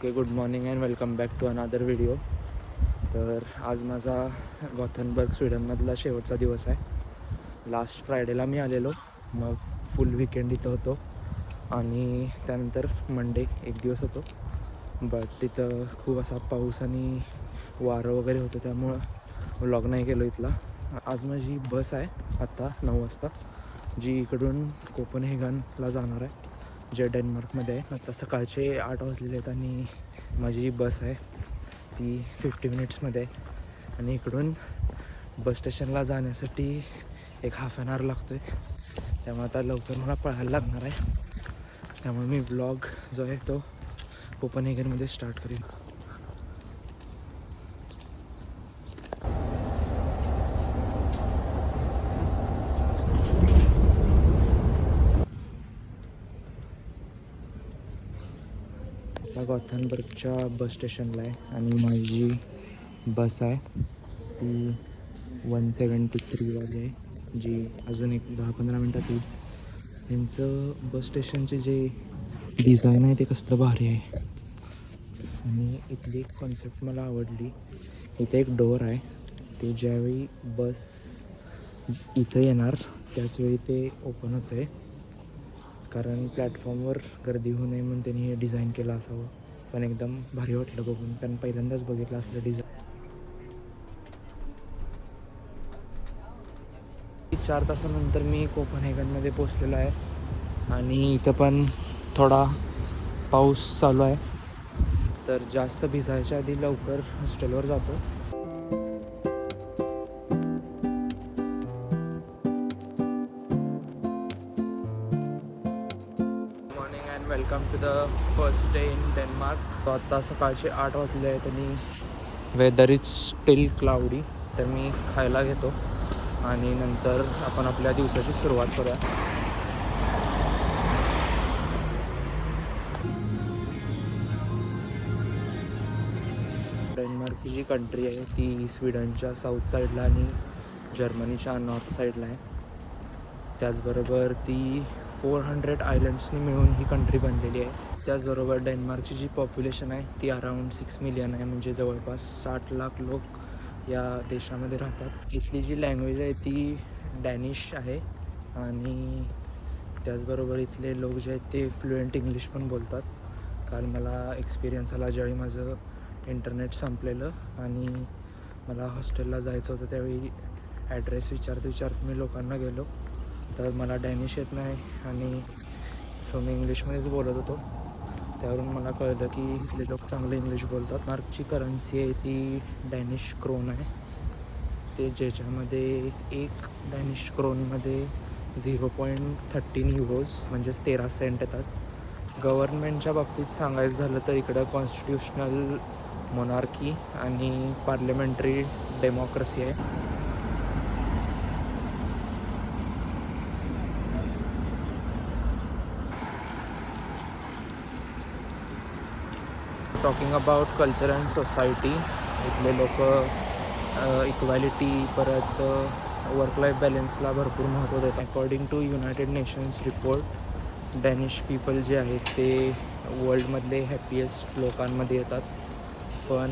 Okay, good morning and welcome back to another video. तर आज माझा गॉथनबर्ग स्वीडनमधला शेवटचा दिवस आहे. लास्ट फ्रायडेला मी आलेलो, मग फुल विकेंड इथं होतो आणि त्यानंतर मंडे एक दिवस होतो. बट तिथं खूप असा पाऊस आणि वारं वगैरे होतं, त्यामुळं व्लॉग नाही केलो इथला. आज माझी बस आहे आत्ता 9 वाजता, जी इकडून कोपनहेगनला जाणार आहे, जे डेन्मार्कमध्ये आहे. आता सकाळचे 8 वाजलेले आहेत आणि माझी जी बस आहे ती 50 मिनिट्समध्ये आहे आणि इकडून बस स्टेशनला जाण्यासाठी एक हाफ ॲन आवर लागतो आहे. त्यामुळे आता लवकर मला पळायला लागणार आहे. त्यामुळे मी ब्लॉग जो आहे तो कोपनहेगनमध्ये स्टार्ट करीन. आता गॉथनबर्गच्या बस स्टेशनला आहे आणि माझी बस आहे ती 173 वाली आहे, जी अजून एक 10-15 मिनटात येईल. यांचं बस स्टेशनचे जे डिझाईन आहे ते कसलं भारी आहे आणि इथली एक कॉन्सेप्ट मला आवडली. इथे एक डोअर आहे, ते ज्यावेळी बस इथं येणार त्याचवेळी ते ओपन होतं आहे, कारण प्लॅटफॉर्मवर गर्दी होऊ नये म्हणून त्यांनी हे डिझाईन केलं असावं. पण एकदम भारी वाटलं बघून, कारण पहिल्यांदाच बघितलं असलं डिझाईन. 4 तासानंतर मी कोपनहेगनमध्ये पोचलेलो आहे आणि इथं पण थोडा पाऊस चालू आहे, तर जास्त भिजायच्या आधी लवकर हॉस्टेलवर जातो. Morning and welcome to the first day in Denmark. आता सकाळचे 8 वाजले आहेत आणि वेदर इज स्टील क्लाउडी. तर मी खायला घेतो आणि नंतर आपण आपल्या दिवसाची सुरुवात करूया. डेन्मार्क ही जी कंट्री आहे ती स्वीडनच्या साऊथ साईडला आणि जर्मनीच्या नॉर्थ साईडला आहे. त्याचबरोबर ती 400 आयलंड्सनी मिळून ही कंट्री बनलेली आहे. त्याचबरोबर डेन्मार्कची जी पॉप्युलेशन आहे ती अराऊंड 6 मिलियन आहे, म्हणजे जवळपास 60 लाख लोक या देशामध्ये राहतात. इथली जी लँग्वेज आहे ती डॅनिश आहे आणि त्याचबरोबर इथले लोक जे आहेत ते फ्लुएंट इंग्लिश पण बोलतात. काल मला एक्सपिरियन्स आला ज्यावेळी माझं इंटरनेट संपलेलं आणि मला हॉस्टेलला जायचं होतं. त्यावेळी ॲड्रेस विचारत मी लोकांना गेलो, तर मला डॅनिश येत नाही आणि सो मी इंग्लिशमध्येच बोलत होतो. त्यावरून मला कळलं की इथले लोक चांगले इंग्लिश बोलतात. मार्कची करन्सी आहे ती डॅनिश क्रोन आहे, ते ज्याच्यामध्ये एक डॅनिश क्रोनमध्ये 0.13 युरोज म्हणजेच 13 सेंट येतात. गव्हर्नमेंटच्या बाबतीत सांगायचं झालं तर इकडं कॉन्स्टिट्युशनल मोनार्की आणि पार्लमेंटरी डेमोक्रेसी आहे. Talking about culture and society, इथले लोक इक्वॅलिटी परत वर्क लाईफ बॅलन्सला भरपूर महत्त्व देतात. According to United Nations report, Danish people जे आहेत ते वर्ल्डमधले हॅपिएस्ट लोकांमध्ये येतात. पण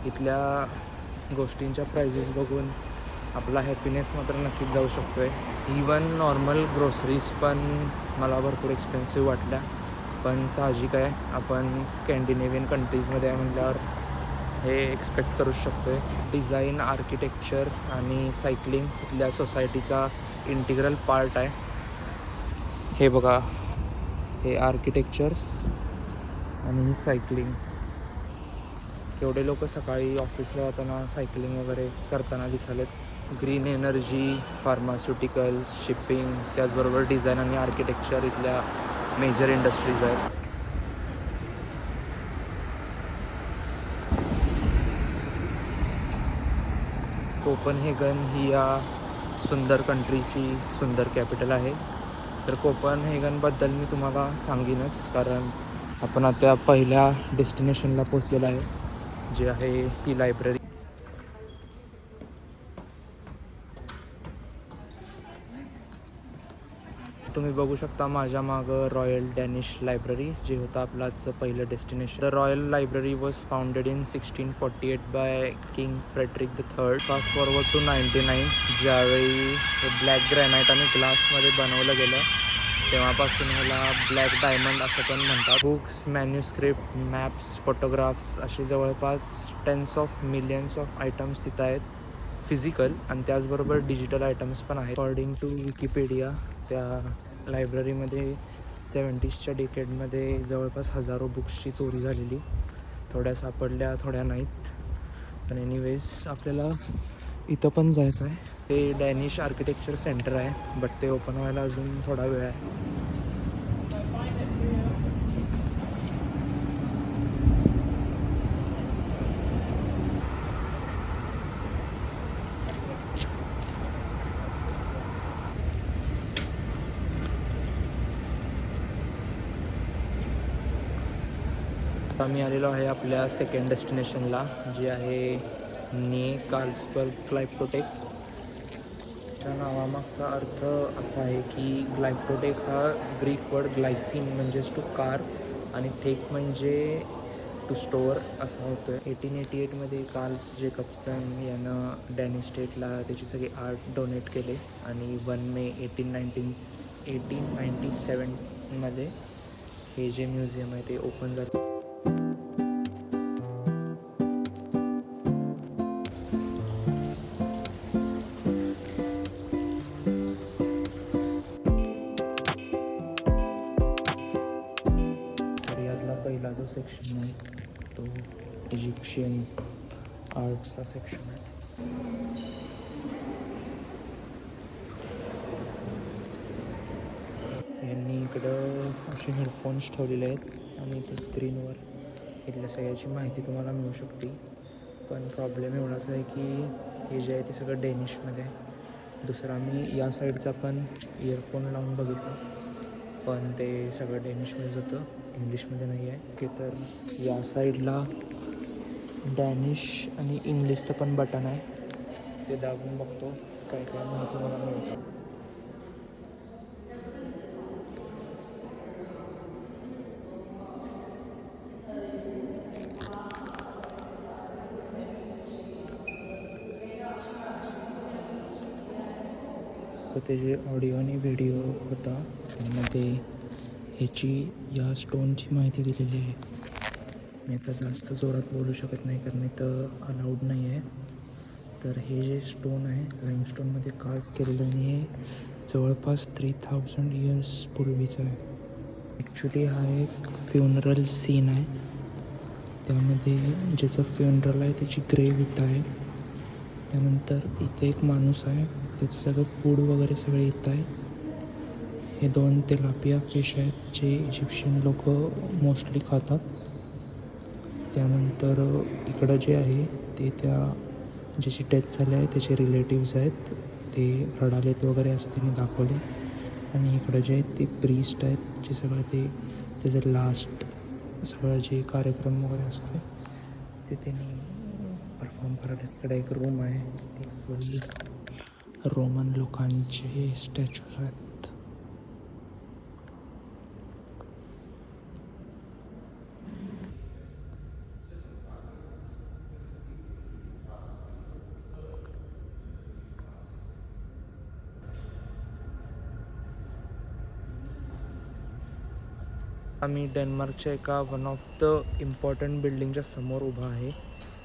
इथल्या गोष्टींच्या प्राइजेस बघून आपला हॅपीनेस मात्र नक्कीच जाऊ शकतो आहे. इवन नॉर्मल ग्रोसरीज पण मला भरपूर एक्सपेन्सिव्ह वाटल्या, पण साहजिक आहे, आपण स्कॅन्डिनेवियन कंट्रीजमध्ये आहे म्हटल्यावर हे एक्सपेक्ट करू शकतो आहे. डिझाईन, आर्किटेक्चर आणि सायकलिंग इथल्या सोसायटीचा इंटिग्रल पार्ट आहे. हे बघा, हे आर्किटेक्चर आणि सायकलिंग. केवढे लोक सकाळी ऑफिसला जाताना सायकलिंग वगैरे करताना दिसालेत. ग्रीन एनर्जी, फार्मास्युटिकल्स, शिपिंग, त्याचबरोबर डिझाईन आणि आर्किटेक्चर इथल्या मेजर इंडस्ट्रीज आहेत. कोपनहेगन ही या सुंदर कंट्रीची सुंदर कॅपिटल आहे. तर कोपनहेगनबद्दल मी तुम्हाला सांगेनच, कारण आपण आता पहिल्या डेस्टिनेशनला पोचलेलो आहे, जे आहे ही लायब्ररी. तुम्ही बघू शकता माझ्या मागं रॉयल डॅनिश लायब्ररी, जे होतं आपलं आजचं पहिलं destination. The Royal Library was founded in 1648 by King Frederick III. Fast forward to 99, ज्यावेळी हे ब्लॅक ग्रॅनाईट आणि ग्लासमध्ये बनवलं गेलं, तेव्हापासून ह्याला ब्लॅक डायमंड असं पण म्हणतात. बुक्स, मॅन्युस्क्रिप्ट, मॅप्स, फोटोग्राफ्स असे जवळपास tens of millions of items तिथं आहेत, फिजिकल आणि त्याचबरोबर डिजिटल आयटम्स पण आहेत. अकॉर्डिंग टू विकिपीडिया, त्या लायब्ररीमध्ये 70sच्या डिकेडमध्ये जवळपास हजारो बुक्सची चोरी झालेली. थोड्या सापडल्या, थोड्या नाहीत. पण एनिवेज आपल्याला इथं पण जायचं आहे. ते डॅनिश आर्किटेक्चर सेंटर आहे, बट ते ओपन व्हायला अजून थोडा वेळ आहे. आम्ही आलेलो आहे आपल्या सेकंड डेस्टिनेशनला, जे आहे ने कार्ल्सबर्ग ग्लायप्टोटेक. त्या नावामागचा अर्थ असा आहे की ग्लायप्टोटेक हा ग्रीक वर्ड ग्लायफिन म्हणजेच टू कार आणि टेक म्हणजे टू स्टोअर असा होतो आहे. 1888मध्ये कार्ल्स जेकब्सन यानं डॅनिश स्टेटला त्याची सगळी आर्ट डोनेट केले आणि 1 मे 1897मध्ये हे जे म्युझियम आहे ते ओपन झालं. पहिला जो सेक्शन आहे तो इजिप्शियन आर्ट्सचा सेक्शन आहे. यांनी इकडं असे हेडफोन्स ठेवलेले आहेत आणि इथं स्क्रीनवर इथल्या सगळ्याची माहिती तुम्हाला मिळू शकते. पण प्रॉब्लेम एवढाच आहे की हे जे आहे ते सगळं डेनिशमध्ये आहे. दुसरा मी या साईडचा पण इयरफोन लावून बघितलं, पण ते सगळं डेनिशमध्येच होतं, इंग्लिशमध्ये नाही आहे. की तर या साईडला डॅनिश आणि इंग्लिशचं पण बटन आहे, ते दाबून बघतो काय काय माहिती मला मिळतं. ते जे ऑडिओ आणि व्हिडिओ होता त्यामध्ये ह्याची या स्टोनची माहिती दिलेली आहे. मी आता जास्त जोरात बोलू शकत नाही कारण इथं अलाउड नाही आहे. तर हे जे स्टोन आहे लाईमस्टोनमध्ये कार्व केलेलं आणि हे जवळपास 3000 इयर्स पूर्वीचं आहे. ॲक्च्युली हा एक फ्युनरल सीन आहे, त्यामध्ये ज्याचं फ्युनरल आहे त्याची ग्रेव्ह इथं आहे. त्यानंतर इथे एक माणूस आहे, त्याचं सगळं फूड वगैरे सगळं इथं आहे. हे 2 तेलापिया फिश आहेत जे इजिप्शियन लोक मोस्टली खातात. त्यानंतर इकडं जे आहे ते त्या ज्याची डेथ झाली आहे त्याचे रिलेटिव्स आहेत, ते रडालेत वगैरे असं त्यांनी दाखवले. आणि इकडं जे आहेत ते प्रीस्ट आहेत, जे सगळं ते त्याचं लास्ट सगळं जे कार्यक्रम वगैरे असतो ते त्यांनी परफॉर्म करायला. इकडे एक रूम आहे, ते फुल रोमन लोकांचे स्टॅच्यूज आहेत. आम्ही डेन्मार्कच्या एका वन ऑफ द इम्पॉर्टंट बिल्डिंगच्या समोर उभा आहे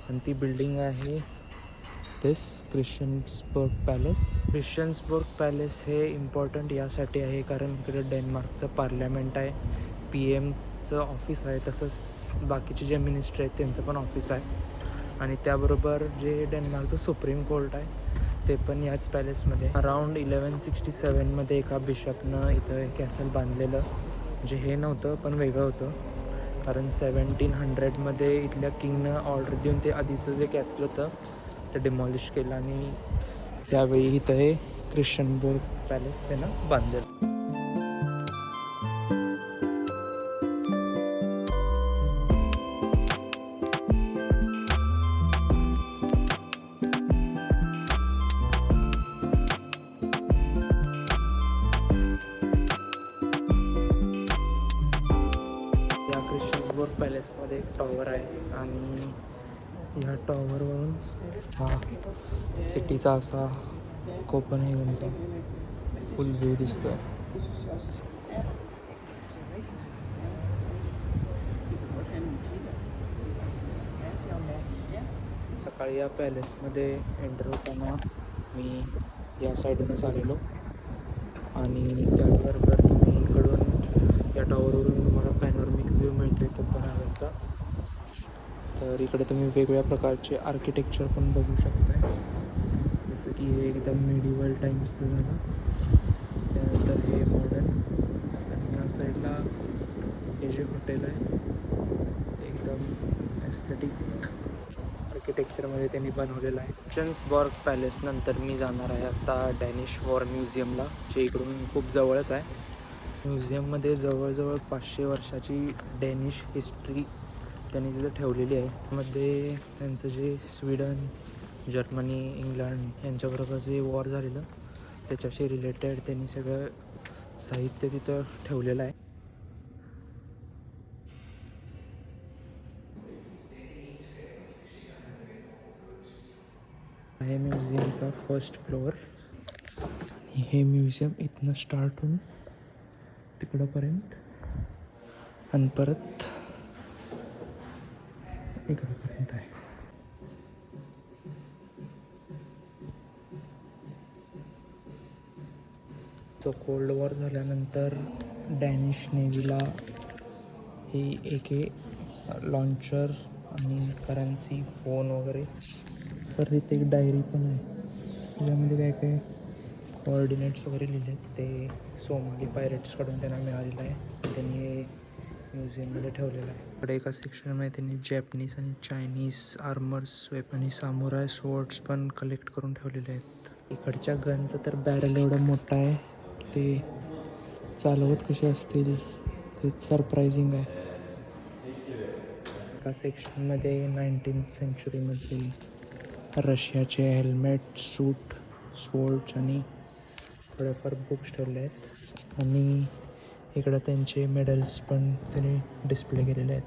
आणि ती बिल्डिंग आहे तेच क्रिश्चियन्सबर्ग पॅलेस. क्रिश्चियन्सबर्ग पॅलेस हे इम्पॉर्टंट यासाठी आहे कारण इकडे डेन्मार्कचं पार्लमेंट आहे, PM चं ऑफिस आहे, तसंच बाकीचे जे मिनिस्टर आहेत त्यांचं पण ऑफिस आहे आणि त्याबरोबर जे डेन्मार्कचं सुप्रीम कोर्ट आहे ते पण याच पॅलेसमध्ये. अराउंड 1167मध्ये एका बिशपनं इथं कॅसल बांधलेलं, म्हणजे हे नव्हतं पण वेगळं होतं कारण 1700मध्ये इथल्या किंगनं ऑर्डर देऊन ते आधीचं जे कॅसल होतं ते डिमॉलिश केलं आणि त्यावेळी इथं हे क्रिश्चियन्सबर्ग पॅलेस त्यानं बांधलेलं. एक टॉवर आहे आणि ह्या टॉवरवरून हा सिटीचा असा कोपनहेगनचा फुल व्ह्यू दिसतोय. सकाळी या पॅलेसमध्ये एंटर होताना मी या साईडूनच आलेलो आणि त्याचबरोबर तुम्ही इकडून या टॉवरवरून तुम्हाला पॅनोरमिक व्ह्यू मिळतो आहे कोपनहेगनचा. तर इकडे तुम्ही वेगवेगळ्या प्रकारचे आर्किटेक्चर पण बघू शकताय, जसं की हे एकदम मिडिवल टाईम्सचं झालं, त्यानंतर हे मॉडर्न आणि या साईडला हे जे हॉटेल आहे ते एकदम एस्थेटिक आर्किटेक्चरमध्ये त्यांनी बनवलेलं आहे. चन्सबॉर्ग पॅलेस नंतर मी जाणार आहे आता डॅनिश वॉर म्युझियमला, जे इकडून खूप जवळच आहे. म्युझियममध्ये जवळजवळ 500 वर्षाची डेनिश हिस्ट्री त्यांनी तिथं ठेवलेली आहे. मध्ये त्यांचं जे स्वीडन, जर्मनी, इंग्लंड यांच्याबरोबर जे वॉर झालेलं त्याच्याशी रिलेटेड त्यांनी सगळं साहित्य तिथं ठेवलेलं आहे. हे म्युझियमचा फर्स्ट फ्लोअर. हे म्युझियम इथनं स्टार्ट होऊन तिकडंपर्यंत आणि परत इकडंपर्यंत आहे. तो कोल्ड वॉर झाल्यानंतर डॅनिश नेव्हीला ही एके लॉन्चर आणि करन्सी, फोन वगैरे, तर तिथे एक डायरी पण आहे त्याच्यामध्ये काय काय कोऑर्डिनेट्स वगैरे लिहिले आहेत. ते सोमाली पायरेट्सकडून त्यांना मिळालेलं आहे. त्यांनी हे म्युझियममध्ये ठेवलेलं आहे. इकडे एका सेक्शनमध्ये त्यांनी जॅपनीज आणि चायनीज आर्मर्स, वेपन आणि सामुराय स्वॉर्ड्स पण कलेक्ट करून ठेवलेले आहेत. इकडच्या गनचं तर बॅरल एवढा मोठा आहे, ते चालवत कसे असतील ते सरप्रायझिंग आहे. एका सेक्शनमध्ये 19th सेंचुरीमधले रशियाचे हेल्मेट, सूट, स्वॉर्ड्स आणि थोडेफार बुक्स ठेवले आहेत आणि इकडं त्यांचे मेडल्स पण त्यांनी डिस्प्ले केलेले आहेत.